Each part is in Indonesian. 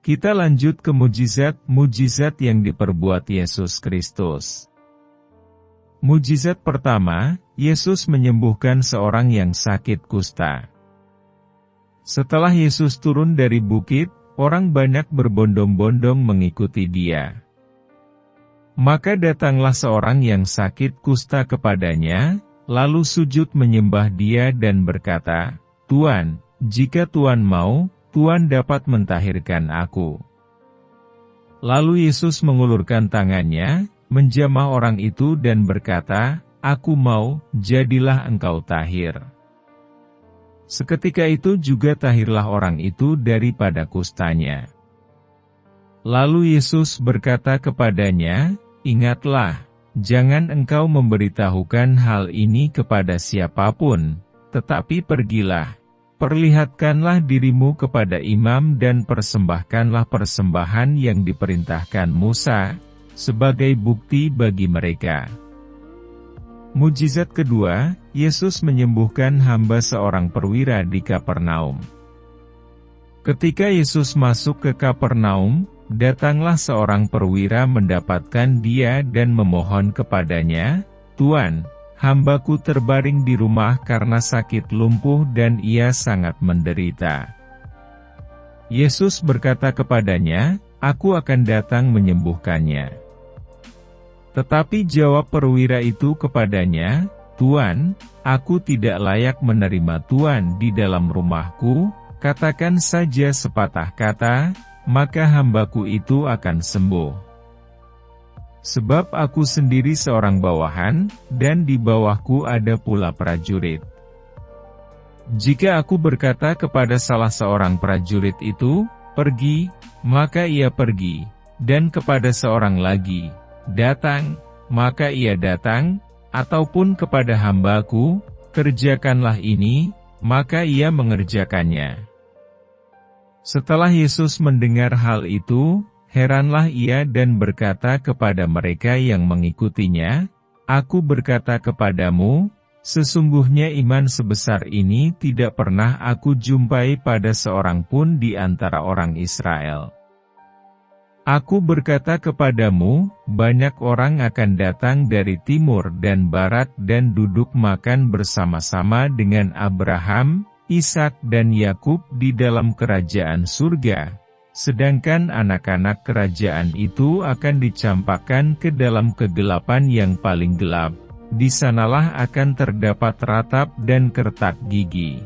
Kita lanjut ke mujizat yang diperbuat Yesus Kristus. Mujizat pertama, Yesus menyembuhkan seorang yang sakit kusta. Setelah Yesus turun dari bukit, orang banyak berbondong-bondong mengikuti Dia. Maka datanglah seorang yang sakit kusta kepadanya, lalu sujud menyembah Dia dan berkata, "Tuan, jika Tuan mau, Tuan dapat mentahirkan aku." Lalu Yesus mengulurkan tangannya, menjamah orang itu dan berkata, "Aku mau, jadilah engkau tahir." Seketika itu juga tahirlah orang itu daripada kustanya. Lalu Yesus berkata kepadanya, "Ingatlah, jangan engkau memberitahukan hal ini kepada siapapun, tetapi pergilah, perlihatkanlah dirimu kepada imam dan persembahkanlah persembahan yang diperintahkan Musa, sebagai bukti bagi mereka." Mujizat kedua, Yesus menyembuhkan hamba seorang perwira di Kapernaum. Ketika Yesus masuk ke Kapernaum, datanglah seorang perwira mendapatkan Dia dan memohon kepadanya, "Tuan, hambaku terbaring di rumah karena sakit lumpuh dan ia sangat menderita." Yesus berkata kepadanya, "Aku akan datang menyembuhkannya." Tetapi jawab perwira itu kepadanya, "Tuan, aku tidak layak menerima Tuan di dalam rumahku, katakan saja sepatah kata, maka hambaku itu akan sembuh. Sebab aku sendiri seorang bawahan, dan di bawahku ada pula prajurit. Jika aku berkata kepada salah seorang prajurit itu, 'Pergi,' maka ia pergi, dan kepada seorang lagi, 'Datang,' maka ia datang, ataupun kepada hambaku, 'Kerjakanlah ini,' maka ia mengerjakannya." Setelah Yesus mendengar hal itu, heranlah ia dan berkata kepada mereka yang mengikutinya, "Aku berkata kepadamu, sesungguhnya iman sebesar ini tidak pernah aku jumpai pada seorang pun di antara orang Israel. Aku berkata kepadamu, banyak orang akan datang dari timur dan barat dan duduk makan bersama-sama dengan Abraham, Ishak dan Yakub di dalam kerajaan surga, sedangkan anak-anak kerajaan itu akan dicampakkan ke dalam kegelapan yang paling gelap. Di sanalah akan terdapat ratap dan kertak gigi."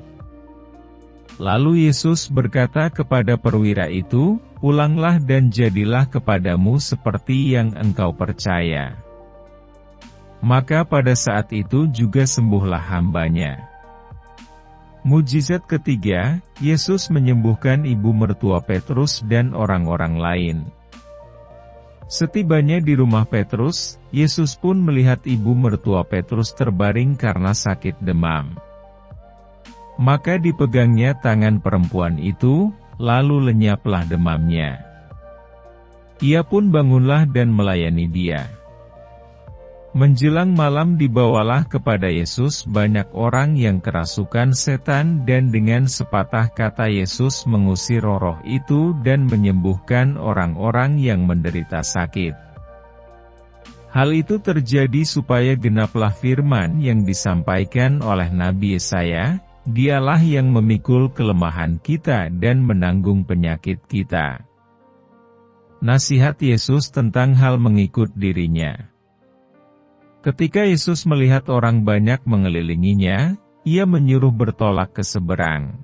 Lalu Yesus berkata kepada perwira itu, "Pulanglah dan jadilah kepadamu seperti yang engkau percaya." Maka pada saat itu juga sembuhlah hambanya. Mujizat ketiga, Yesus menyembuhkan ibu mertua Petrus dan orang-orang lain. Setibanya di rumah Petrus, Yesus pun melihat ibu mertua Petrus terbaring karena sakit demam. Maka dipegangnya tangan perempuan itu, lalu lenyaplah demamnya. Ia pun bangunlah dan melayani dia. Menjelang malam dibawalah kepada Yesus banyak orang yang kerasukan setan dan dengan sepatah kata Yesus mengusir roh itu dan menyembuhkan orang-orang yang menderita sakit. Hal itu terjadi supaya genaplah firman yang disampaikan oleh Nabi Yesaya, "Dialah yang memikul kelemahan kita dan menanggung penyakit kita." Nasihat Yesus tentang hal mengikut dirinya. Ketika Yesus melihat orang banyak mengelilinginya, ia menyuruh bertolak ke seberang.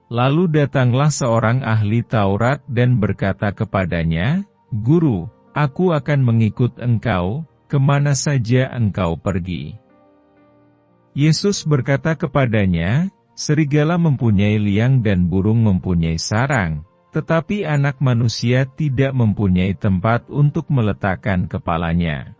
Lalu datanglah seorang ahli Taurat dan berkata kepadanya, "Guru, aku akan mengikut engkau, kemana saja engkau pergi." Yesus berkata kepadanya, "Serigala mempunyai liang dan burung mempunyai sarang, tetapi anak manusia tidak mempunyai tempat untuk meletakkan kepalanya."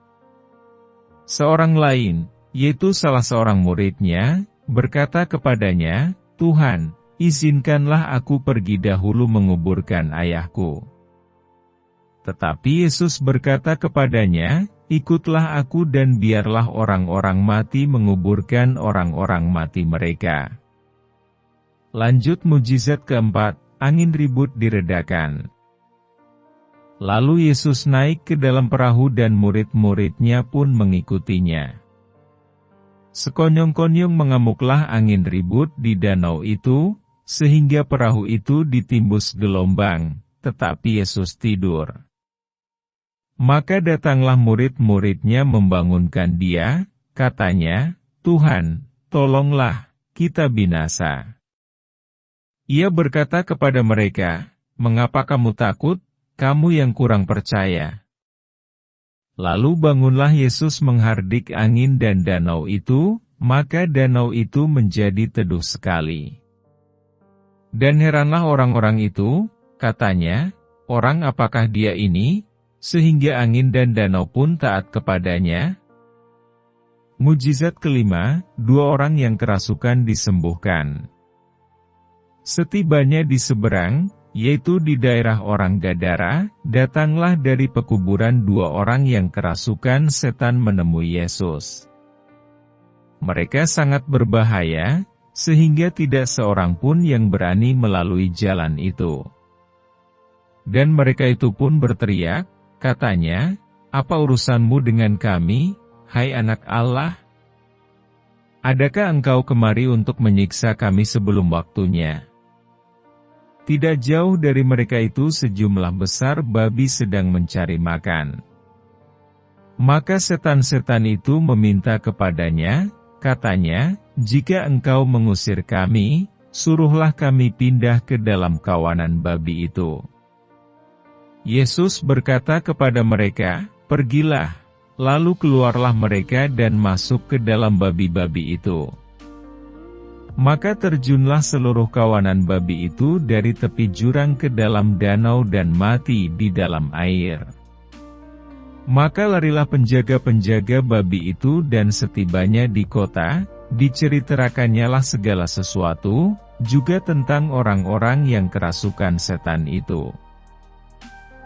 Seorang lain, yaitu salah seorang muridnya, berkata kepadanya, "Tuhan, izinkanlah aku pergi dahulu menguburkan ayahku." Tetapi Yesus berkata kepadanya, "Ikutlah aku dan biarlah orang-orang mati menguburkan orang-orang mati mereka." Lanjut mujizat keempat, angin ribut diredakan. Lalu Yesus naik ke dalam perahu dan murid-muridnya pun mengikutinya. Sekonyong-konyong mengamuklah angin ribut di danau itu, sehingga perahu itu ditimbus gelombang, tetapi Yesus tidur. Maka datanglah murid-muridnya membangunkan dia, katanya, "Tuhan, tolonglah, kita binasa." Ia berkata kepada mereka, "Mengapa kamu takut, kamu yang kurang percaya?" Lalu bangunlah Yesus menghardik angin dan danau itu, maka danau itu menjadi teduh sekali. Dan heranlah orang-orang itu, katanya, "Orang apakah dia ini, sehingga angin dan danau pun taat kepadanya?" Mujizat kelima, 2 orang yang kerasukan disembuhkan. Setibanya di seberang, yaitu di daerah orang Gadara, datanglah dari pekuburan 2 orang yang kerasukan setan menemui Yesus. Mereka sangat berbahaya, sehingga tidak seorang pun yang berani melalui jalan itu. Dan mereka itu pun berteriak, katanya, "Apa urusanmu dengan kami, hai Anak Allah? Adakah engkau kemari untuk menyiksa kami sebelum waktunya?" Tidak jauh dari mereka itu sejumlah besar babi sedang mencari makan. Maka setan-setan itu meminta kepadanya, katanya, "Jika engkau mengusir kami, suruhlah kami pindah ke dalam kawanan babi itu." Yesus berkata kepada mereka, "Pergilah." Lalu keluarlah mereka dan masuk ke dalam babi-babi itu. Maka terjunlah seluruh kawanan babi itu dari tepi jurang ke dalam danau dan mati di dalam air. Maka larilah penjaga-penjaga babi itu dan setibanya di kota, diceritakannya segala sesuatu, juga tentang orang-orang yang kerasukan setan itu.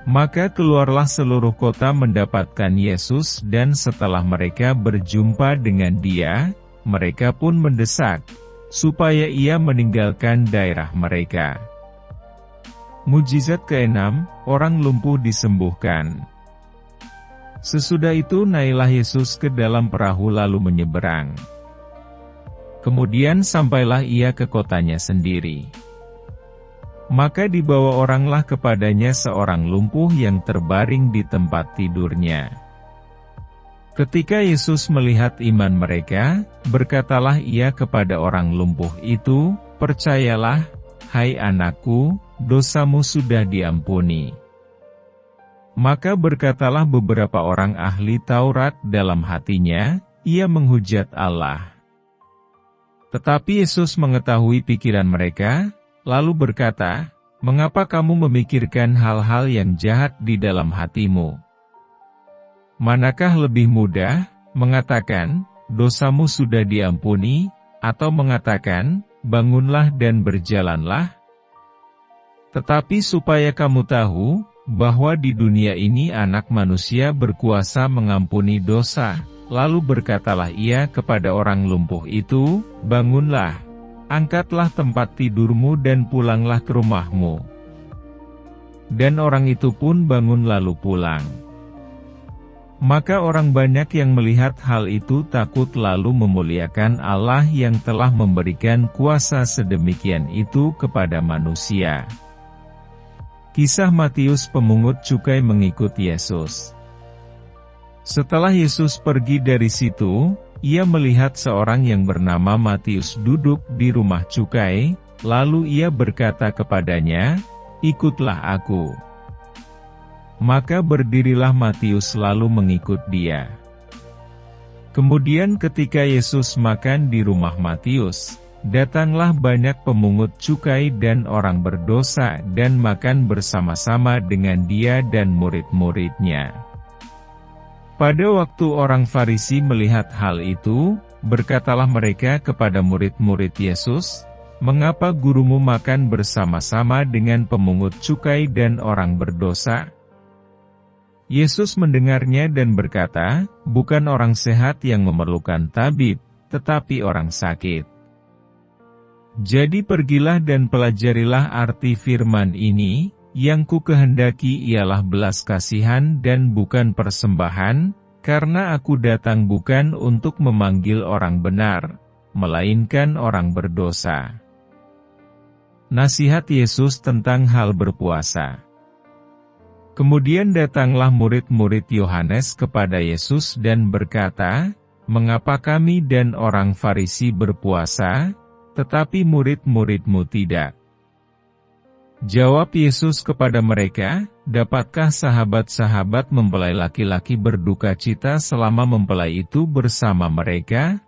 Maka keluarlah seluruh kota mendapatkan Yesus dan setelah mereka berjumpa dengan Dia, mereka pun mendesak supaya ia meninggalkan daerah mereka. Mujizat ke-6, orang lumpuh disembuhkan. Sesudah itu naiklah Yesus ke dalam perahu lalu menyeberang. Kemudian sampailah ia ke kotanya sendiri. Maka dibawa oranglah kepadanya seorang lumpuh yang terbaring di tempat tidurnya. Ketika Yesus melihat iman mereka, berkatalah ia kepada orang lumpuh itu, "Percayalah, hai anakku, dosamu sudah diampuni." Maka berkatalah beberapa orang ahli Taurat dalam hatinya, "Ia menghujat Allah." Tetapi Yesus mengetahui pikiran mereka, lalu berkata, "Mengapa kamu memikirkan hal-hal yang jahat di dalam hatimu? Manakah lebih mudah, mengatakan, 'Dosamu sudah diampuni,' atau mengatakan, 'Bangunlah dan berjalanlah'? Tetapi supaya kamu tahu, bahwa di dunia ini Anak Manusia berkuasa mengampuni dosa." Lalu berkatalah ia kepada orang lumpuh itu, "Bangunlah, angkatlah tempat tidurmu dan pulanglah ke rumahmu." Dan orang itu pun bangun lalu pulang. Maka orang banyak yang melihat hal itu takut lalu memuliakan Allah yang telah memberikan kuasa sedemikian itu kepada manusia. Kisah Matius pemungut cukai mengikut Yesus. Setelah Yesus pergi dari situ, ia melihat seorang yang bernama Matius duduk di rumah cukai, lalu ia berkata kepadanya, "Ikutlah aku." Maka berdirilah Matius lalu mengikut dia. Kemudian ketika Yesus makan di rumah Matius, datanglah banyak pemungut cukai dan orang berdosa dan makan bersama-sama dengan dia dan murid-muridnya. Pada waktu orang Farisi melihat hal itu, berkatalah mereka kepada murid-murid Yesus, "Mengapa gurumu makan bersama-sama dengan pemungut cukai dan orang berdosa?" Yesus mendengarnya dan berkata, "Bukan orang sehat yang memerlukan tabib, tetapi orang sakit. Jadi pergilah dan pelajarilah arti firman ini, yang ku kehendaki ialah belas kasihan dan bukan persembahan, karena aku datang bukan untuk memanggil orang benar, melainkan orang berdosa. Nasihat Yesus tentang hal berpuasa. Kemudian datanglah murid-murid Yohanes kepada Yesus dan berkata, "Mengapa kami dan orang Farisi berpuasa, tetapi murid-murid-mu tidak?" Jawab Yesus kepada mereka, "Dapatkah sahabat-sahabat mempelai laki-laki berduka cita selama mempelai itu bersama mereka?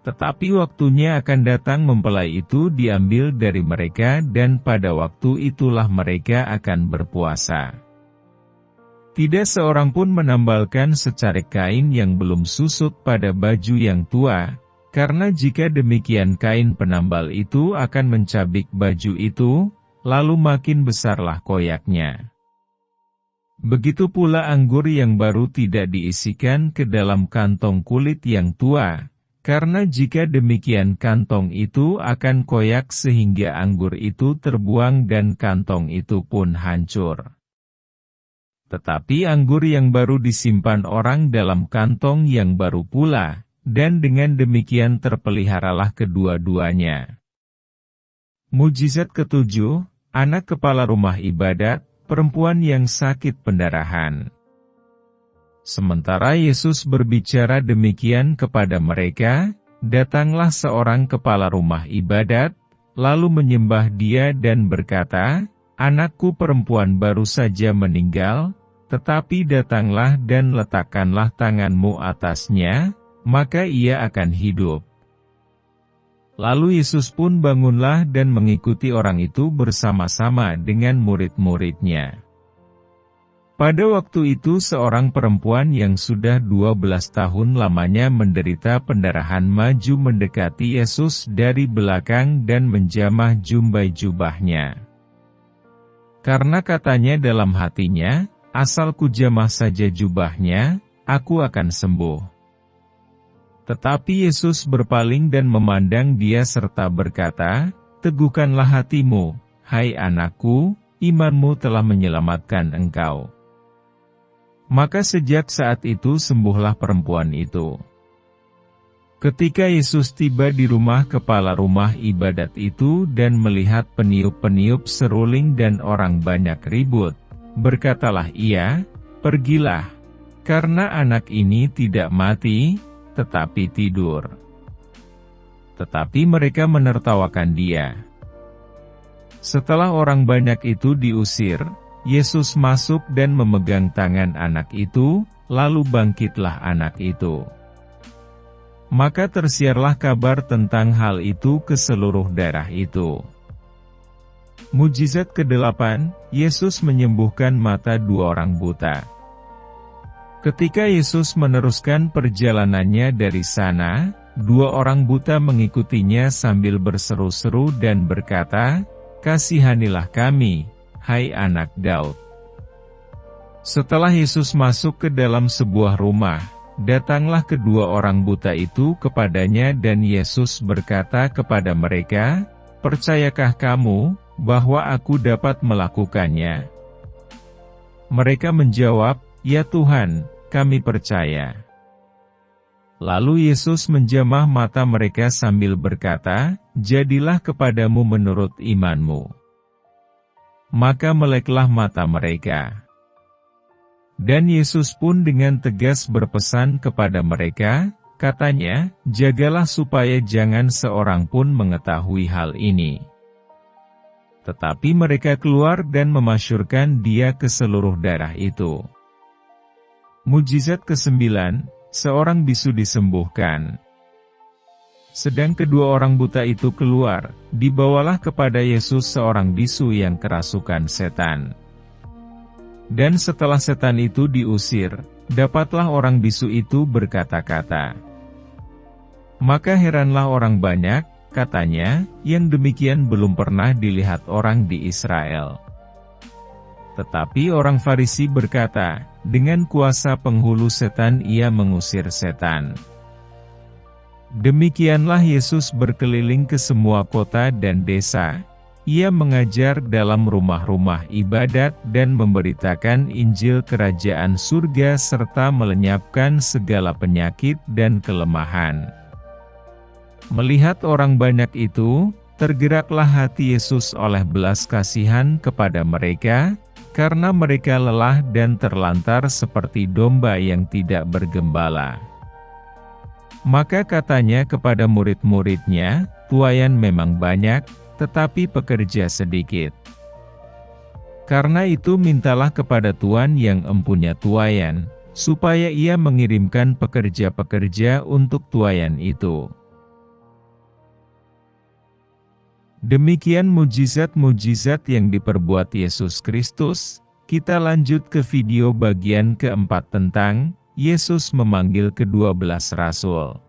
Tetapi waktunya akan datang mempelai itu diambil dari mereka dan pada waktu itulah mereka akan berpuasa. Tidak seorang pun menambalkan secarik kain yang belum susut pada baju yang tua, karena jika demikian kain penambal itu akan mencabik baju itu, lalu makin besarlah koyaknya. Begitu pula anggur yang baru tidak diisikan ke dalam kantong kulit yang tua, karena jika demikian kantong itu akan koyak sehingga anggur itu terbuang dan kantong itu pun hancur. Tetapi anggur yang baru disimpan orang dalam kantong yang baru pula, dan dengan demikian terpeliharalah kedua-duanya." Mujizat ketujuh, anak kepala rumah ibadat, perempuan yang sakit pendarahan. Sementara Yesus berbicara demikian kepada mereka, datanglah seorang kepala rumah ibadat, lalu menyembah dia dan berkata, "Anakku perempuan baru saja meninggal, tetapi datanglah dan letakkanlah tanganmu atasnya, maka ia akan hidup." Lalu Yesus pun bangunlah dan mengikuti orang itu bersama-sama dengan murid-muridnya. Pada waktu itu seorang perempuan yang sudah 12 tahun lamanya menderita pendarahan maju mendekati Yesus dari belakang dan menjamah jumbai jubahnya. Karena katanya dalam hatinya, "Asal kujamah saja jubahnya, aku akan sembuh." Tetapi Yesus berpaling dan memandang dia serta berkata, "Teguhkanlah hatimu, hai anakku, imanmu telah menyelamatkan engkau." Maka sejak saat itu sembuhlah perempuan itu. Ketika Yesus tiba di rumah kepala rumah ibadat itu dan melihat peniup-peniup seruling dan orang banyak ribut, berkatalah ia, "Pergilah, karena anak ini tidak mati, tetapi tidur." Tetapi mereka menertawakan dia. Setelah orang banyak itu diusir, Yesus masuk dan memegang tangan anak itu, lalu bangkitlah anak itu. Maka tersiarlah kabar tentang hal itu ke seluruh daerah itu. Mujizat ke-8, Yesus menyembuhkan mata 2 orang buta. Ketika Yesus meneruskan perjalanannya dari sana, 2 orang buta mengikutinya sambil berseru-seru dan berkata, "Kasihanilah kami, hai anak Daud." Setelah Yesus masuk ke dalam sebuah rumah, datanglah kedua orang buta itu kepadanya dan Yesus berkata kepada mereka, "Percayakah kamu, bahwa aku dapat melakukannya?" Mereka menjawab, "Ya Tuhan, kami percaya." Lalu Yesus menjamah mata mereka sambil berkata, "Jadilah kepadamu menurut imanmu." Maka meleklah mata mereka. Dan Yesus pun dengan tegas berpesan kepada mereka, katanya, "Jagalah supaya jangan seorang pun mengetahui hal ini." Tetapi mereka keluar dan memasyurkan dia ke seluruh daerah itu. Mujizat ke-9, seorang bisu disembuhkan. Sedang kedua orang buta itu keluar, dibawalah kepada Yesus seorang bisu yang kerasukan setan. Dan setelah setan itu diusir, dapatlah orang bisu itu berkata-kata. Maka heranlah orang banyak, katanya, yang demikian belum pernah dilihat orang di Israel. Tetapi orang Farisi berkata, dengan kuasa penghulu setan ia mengusir setan. Demikianlah Yesus berkeliling ke semua kota dan desa. Ia mengajar dalam rumah-rumah ibadat dan memberitakan Injil Kerajaan Surga serta melenyapkan segala penyakit dan kelemahan. Melihat orang banyak itu, tergeraklah hati Yesus oleh belas kasihan kepada mereka, karena mereka lelah dan terlantar seperti domba yang tidak bergembala. Maka katanya kepada murid-muridnya, "Tuaian memang banyak, tetapi pekerja sedikit. Karena itu mintalah kepada Tuhan yang empunya tuaian, supaya ia mengirimkan pekerja-pekerja untuk tuaian itu." Demikian mujizat-mujizat yang diperbuat Yesus Kristus. Kita lanjut ke video bagian keempat tentang Yesus memanggil ke-12 Rasul.